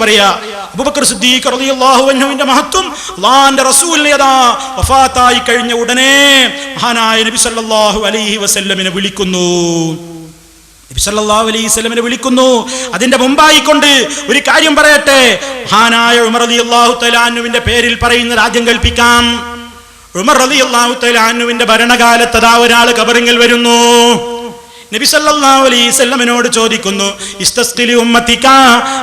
പറയാ അബൂബക്കർ സിദ്ദീഖ് റളിയല്ലാഹു അൻഹുവിന്റെ മഹത്വം അല്ലാഹുവിന്റെ റസൂലിനെ വഫാത്തായി കഴിഞ്ഞ ഉടനെ മഹാനായ നബി സല്ലല്ലാഹു അലൈഹി വസല്ലമിനെ വിളിക്കുന്നു. നബി സല്ലല്ലാഹു അലൈഹി വസല്ലമിനെ വിളിക്കുന്നു. അതിന്റെ മുമ്പായിക്കൊണ്ട് ഒരു കാര്യം പറയട്ടെ. മഹാനായ ഉമർ റളിയല്ലാഹു തആല അൻഹുവിന്റെ പേരിൽ പറയുന്ന രാജ്യം കൽപ്പിക്കാം. ഉമർ റളിയല്ലാഹു തആല അൻഹുവിന്റെ ഭരണകാലത്ത് അതാ ഒരാൾ ഖബറിൽ വരുന്നു. നബി സല്ലല്ലാഹു അലൈഹി വസല്ലമിനോട് ചോദിക്കുന്നു, ഇസ്തസ്ഖിലി ഉമ്മത്തിക,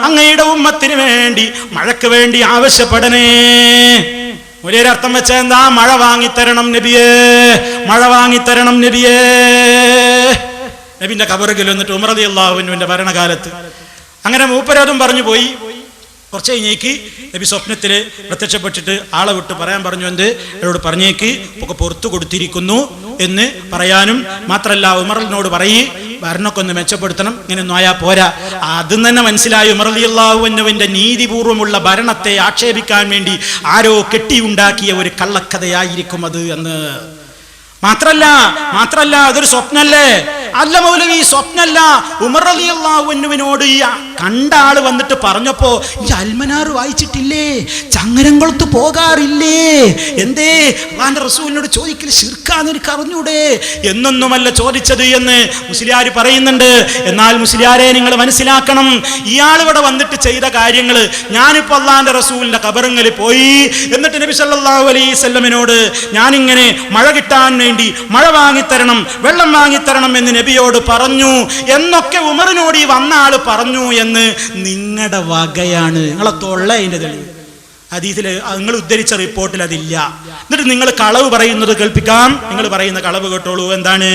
അങ്ങയുടെ ഉമ്മത്തിന് വേണ്ടി മഴയ്ക്ക് വേണ്ടി ആവശ്യപ്പെടണേ. ഒരേ അർത്ഥം വെച്ച എന്താ? മഴ വാങ്ങിത്തരണം നബിയേ, മഴ വാങ്ങിത്തരണം നബിയേ. നബിന്റെ ഖബറിൽ വന്നിട്ട് ഉമർ റളിയല്ലാഹു അൻഹുവിന്റെ ഭരണകാലത്ത് അങ്ങനെ മൂപ്പരതും പറഞ്ഞു പോയി. കുറച്ച് കഴിഞ്ഞേക്ക് നബി സ്വപ്നത്തില് പ്രത്യക്ഷപ്പെട്ടിട്ട് ആളെ വിട്ട് പറയാൻ പറഞ്ഞു, എന്ത് എന്നോട് പറഞ്ഞേക്ക് ഒക്കെ പുറത്തു കൊടുത്തിരിക്കുന്നു എന്ന് പറയാനും മാത്രല്ല ഉമറിനോട് പറയ് ഭരണമൊക്കെ ഒന്ന് മെച്ചപ്പെടുത്തണം, ഇങ്ങനെ നോയാ പോരാ. അതും തന്നെ മനസ്സിലായി ഉമർ റളിയല്ലാഹു അൻഹുവിന്റെ നീതിപൂർവമുള്ള ഭരണത്തെ ആക്ഷേപിക്കാൻ വേണ്ടി ആരോ കെട്ടിയുണ്ടാക്കിയ ഒരു കള്ളക്കഥയായിരിക്കും അത് എന്ന്. മാത്രല്ല അതൊരു സ്വപ്നല്ലേ? അല്ല മൗലവി, സ്വപ്നല്ല. ഉമർ റളിയല്ലാഹു അൻഹുവിനോട് ഈ കണ്ട ആള് വന്നിട്ട് പറഞ്ഞപ്പോ, ഈ അൽമനാർ വായിച്ചിട്ടില്ലേ, ചങ്ങരംകുളത്ത് പോകാറില്ലേ, എന്തേ അല്ലാഹുവിന്റെ റസൂലിനോട് ചോദിക്കൽ ശിർക്കാന്ന് എനിക്ക് അറിഞ്ഞൂടെ എന്നൊന്നുമല്ല ചോദിച്ചത് എന്ന് മുസ്ലിയാർ പറയുന്നുണ്ട്. എന്നാൽ മുസ്ലിയാരെ നിങ്ങൾ മനസ്സിലാക്കണം, ഇയാൾ ഇവിടെ വന്നിട്ട് ചെയ്ത കാര്യങ്ങൾ, ഞാനിപ്പോ അല്ലാഹുവിന്റെ റസൂലിന്റെ ഖബറിൽ പോയി എന്നിട്ട് നബി സല്ലല്ലാഹു അലൈഹി വസല്ലമിനോട് ഞാനിങ്ങനെ മഴ കിട്ടാൻ വേണ്ടി മഴ വാങ്ങിത്തരണം, വെള്ളം വാങ്ങിത്തരണം എന്ന് നബിയോട് പറഞ്ഞു എന്നൊക്കെ ഉമറിനോട് ഈ വന്ന ആള് പറഞ്ഞു എന്ന് നിങ്ങളുടെ വകയാണ്, നിങ്ങളെ തൊള്ള അതിന്റെ തെളിവ്. ഹദീസിൽ നിങ്ങൾ ഉദ്ധരിച്ച റിപ്പോർട്ടിൽ അതില്ല. എന്നിട്ട് നിങ്ങൾ കളവ് പറയുന്നത് കേൾപ്പിക്കാം. നിങ്ങൾ പറയുന്ന കളവ് കേട്ടോളൂ. എന്താണ്?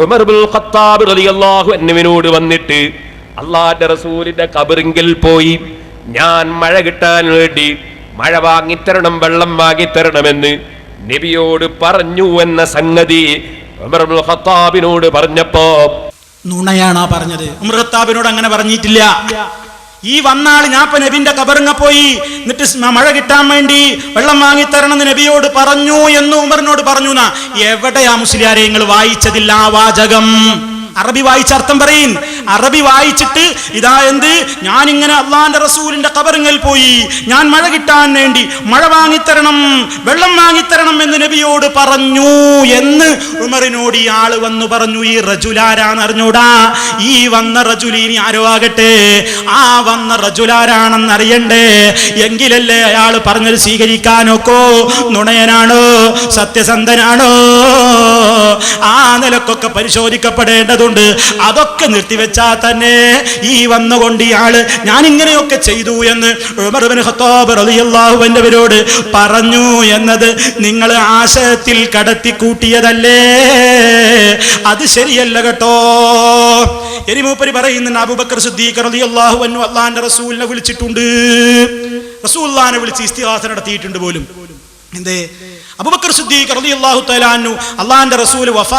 ഉമർ ഇബ്നുൽ ഖത്താബ് റളിയല്ലാഹു അൻഹുവിനോട് വന്നിട്ട് അല്ലാഹുവിന്റെ റസൂലിന്റെ ഖബറിൽ പോയി ഞാൻ മഴ കിട്ടാൻ വേണ്ടി മഴ വാങ്ങിത്തരണം, വെള്ളം വാങ്ങിത്തരണമെന്ന് നബിയോട് പറഞ്ഞു എന്ന സംഗതി ഉമർ ഇബ്നുൽ ഖത്താബിനോട് പറഞ്ഞപ്പോ നുണയാണാ പറഞ്ഞത്. ഉമർ ഖത്താബിനോട് അങ്ങനെ പറഞ്ഞിട്ടില്ല. ഈ വന്നാൾ ഞാൻ ഇപ്പൊ നബിന്റെ ഖബറിൽ പോയി എന്നിട്ട് മഴ കിട്ടാൻ വേണ്ടി വെള്ളം വാങ്ങിത്തരണം എന്ന് നബിയോട് പറഞ്ഞു എന്ന് ഉമറിനോട് പറഞ്ഞു. എവിടെയാ മുസ്ലിയാരെ നിങ്ങൾ വായിച്ചതില്ല ആ വാചകം? അറബി വായിച്ച അർത്ഥം പറയും. അറബി വായിച്ചിട്ട് ഇതാ എന്ത്, ഞാനിങ്ങനെ അല്ലാഹുവിന്റെ റസൂലിന്റെ ഖബറിൽ പോയി ഞാൻ മഴ കിട്ടാൻ വേണ്ടി മഴ വാങ്ങിത്തരണം, വെള്ളം വാങ്ങിത്തരണം എന്ന് നബിയോട് പറഞ്ഞു എന്ന് ഉമറിനോട് ഈ ആള് വന്നു പറഞ്ഞു. ഈ റജുലാരാന്ന് അറിഞ്ഞൂടാ. ഈ വന്ന റജുലിനി ആരോ ആകട്ടെ, ആ വന്ന റജുലാരാണെന്ന് അറിയണ്ടേ, എങ്കിലല്ലേ അയാൾ പറഞ്ഞത് സ്വീകരിക്കാനൊക്കോ. നുണയനാണോ സത്യസന്ധനാണോ ആ നിലക്കൊക്കെ പരിശോധിക്കപ്പെടേണ്ടതുണ്ട്. അതൊക്കെ നിർത്തിവെച്ചാൽ തന്നെ ഈ വന്നുകൊണ്ട് ഇയാള് ഞാൻ ഇങ്ങനെയൊക്കെ ചെയ്തു എന്ന് ഉമർ ഇബ്നു ഖത്താബ് റളിയല്ലാഹു അൻഹുവിനോട് പറഞ്ഞു എന്നത് നിങ്ങൾ ആശയത്തിൽ കടത്തിക്കൂട്ടിയതല്ലേ? അത് ശരിയല്ല കേട്ടോ. ഇനി മൂപ്പര് പറയുന്നുണ്ട്, അബൂബക്കർ സിദ്ദീഖ് റളിയല്ലാഹു അൻഹു അല്ലാഹുവിന്റെ റസൂലിനെ വിളിച്ചിട്ടുണ്ട്, റസൂലുള്ളാഹിനെ വിളിച്ച് ഇസ്തിഗാസ നടത്തിയിട്ടുണ്ട് പോലും. എന്തേ? അബൂബക്കർ സിദ്ദീഖ് റളിയല്ലാഹു തആല അൻഹു അല്ലാഹുവിന്റെ റസൂൽ